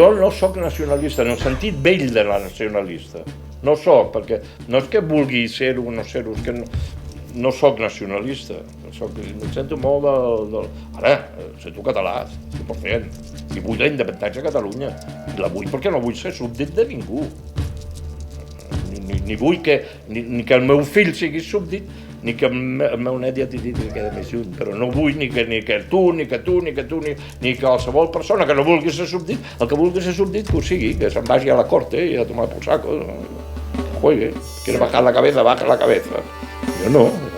Jo no sóc nacionalista, en el sentit vell de la nacionalista. No sóc, perquè no és que vulgui ser-ho o no ser-ho, és que no sóc nacionalista. Em sento molt del... Ara, sento català, 100%. I vull la independència a Catalunya. I la vull perquè no vull ser súbdit de ningú. Ni vull que el meu fill sigui súbdit, ni que el meu net ja t'hi digui que queda més lluny, però no vull ni que tu, ni qualsevol persona que no vulgui ser súbdit, el que vulgui ser súbdit que ho sigui, que se'n vagi a la corte i a tomar por saco, que juegue, quiere bajar la cabeza, baja la cabeza. Jo no.